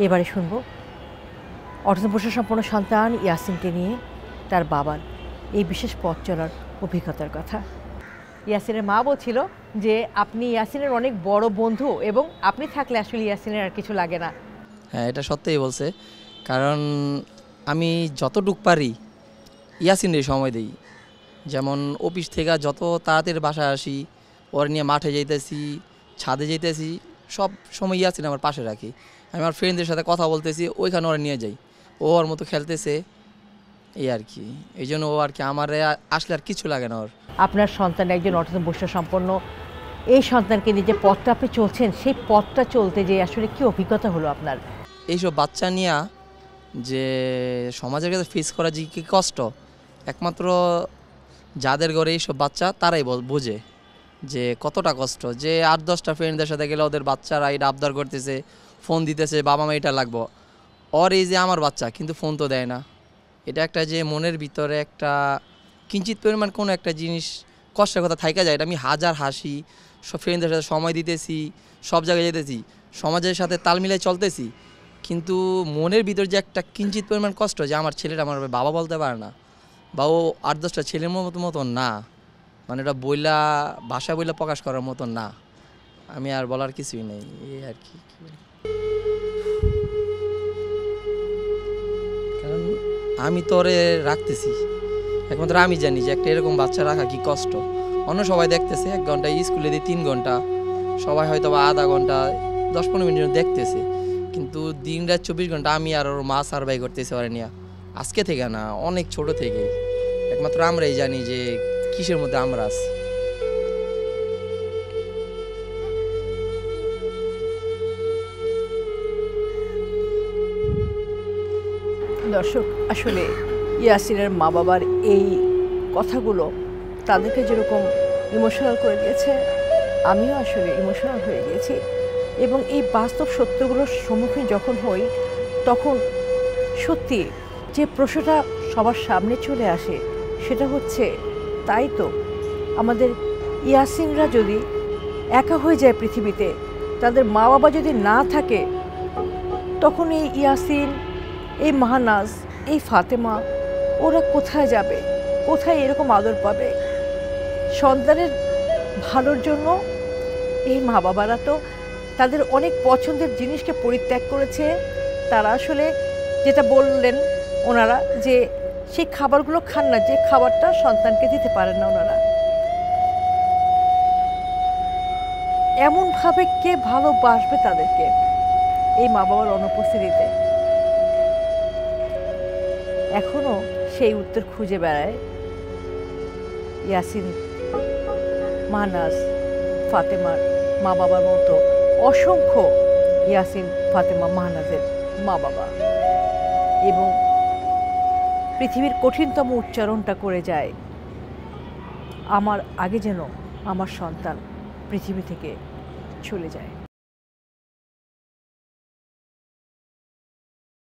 এবারে শুনবো অটিজম বৈশিষ্ট্য সম্পন্ন সন্তান ইয়াসিনকে নিয়ে তার বাবার এই বিশেষ পথ চলার অভিজ্ঞতার কথা। ইয়াসিনের মা বলছিল যে আপনি ইয়াসিনের অনেক বড় বন্ধু এবং আপনি থাকলে আসলে ইয়াসিনের আর কিছু লাগে না। হ্যাঁ, এটা সত্যিই বলছে, কারণ আমি যতটুক পারি ইয়াসিনের সময় দিই। যেমন অফিস থেকে যত তাড়াতাড়ি বাসায় আসি, ওর নিয়ে মাঠে যাইতেছি, ছাদে যাইতেছি, সব সময় ইয়াসিন আমার পাশে রাখি। আমি আমার ফ্রেন্ডদের সাথে কথা বলতেছি, ওইখানে ওরা নিয়ে যাই, ও ওর মতো খেলতেছে, এই আর কি। এই জন্য ও আর কি আমার আসলে আর কিছু লাগে না ওর। আপনার সন্তান একজন অটিজম বৈশিষ্ট্য সম্পন্ন, এই সন্তানকে নিয়ে যে পথটা আপনি চলছেন সেই পথটা চলতে যে আসলে কি অভিজ্ঞতা হলো আপনার? এইসব বাচ্চা নিয়ে যে সমাজের কাছে ফেস করা যে কী কষ্ট, একমাত্র যাদের ঘরে এইসব বাচ্চা তারাই বোঝে যে কতটা কষ্ট। যে 8-10টা ফ্রেন্ডদের সাথে গেলে ওদের বাচ্চারা এটা আবদার করতেছে, ফোন দিতেছে, বাবা মা এটা লাগবো, ওর এই যে আমার বাচ্চা কিন্তু ফোন তো দেয় না। এটা একটা যে মনের ভিতরে একটা কিঞ্চিত পরিমাণ কোনো একটা জিনিস কষ্টের কথা থাইকা যায়। এটা আমি হাজার হাসি, সব ফ্রেন্ডদের সাথে সময় দিতেছি, সব জায়গায় যেতেছি, সমাজের সাথে তাল মিলাই চলতেছি, কিন্তু মনের ভিতর যে একটা কিঞ্চিত পরিমাণ কষ্ট যে আমার ছেলেটা আমার বাবা বলতে পারে না, বা ও 8-10টা ছেলের মতন না, মানে এটা বইলা ভাষা বইলা প্রকাশ করার মতন না। আমি আর বলার কিছুই নেই, এই আর কি। কারণ আমি তো ওরে রাখতেছি, একমাত্র আমি জানি যে একটা এরকম বাচ্চা রাখা কি কষ্ট। অন্য সবাই দেখতেছে 1 ঘন্টা, স্কুলে দিয়ে 3 ঘন্টা, সবাই হয়তো বা আধা ঘন্টা 10-15 মিনিট দেখতেছে, কিন্তু দিন রাত 24 ঘন্টা আমি আর ওর মা সার্ভাই করতেছি ওরা নিয়ে। আজকে থেকে না, অনেক ছোট থেকেই। একমাত্র আমরাই জানি যে কিসের মধ্যে আমরা আছি। দর্শক, আসলে ইয়াসিনের মা বাবার এই কথাগুলো তাদেরকে যেরকম ইমোশনাল করে দিয়েছে, আমিও আসলে ইমোশনাল হয়ে গিয়েছি। এবং এই বাস্তব সত্যগুলোর সম্মুখীন যখন হই, তখন সত্যি যে প্রশ্নটা সবার সামনে চলে আসে সেটা হচ্ছে, তাই তো আমাদের ইয়াসিনরা যদি একা হয়ে যায় পৃথিবীতে, তাদের মা বাবা যদি না থাকে, তখন এই ইয়াসিন, এই মাহানাজ, এই ফাতেমা, ওরা কোথায় যাবে, কোথায় এরকম আদর পাবে? সন্তানের ভালোর জন্য এই মা বাবারা তো তাদের অনেক পছন্দের জিনিসকে পরিত্যাগ করেছে। তারা আসলে যেটা বললেন ওনারা, যে সেই খাবারগুলো খান না, যে খাবারটা সন্তানকে দিতে পারেন না ওনারা। এমনভাবে কে ভালোবাসবে তাদেরকে এই মা বাবার অনুপস্থিতিতে? এখনো সেই উত্তর খুঁজে বেড়ায় ইয়াসিন, মাহনাজ, ফাতেমার মা বাবার মতো অসংখ্য ইয়াসিন, ফাতেমা, মাহনাজের মা বাবা। এবং পৃথিবীর কঠিনতম উচ্চারণটা করে যায়, আমার আগে যেন আমার সন্তান পৃথিবী থেকে চলে যায়।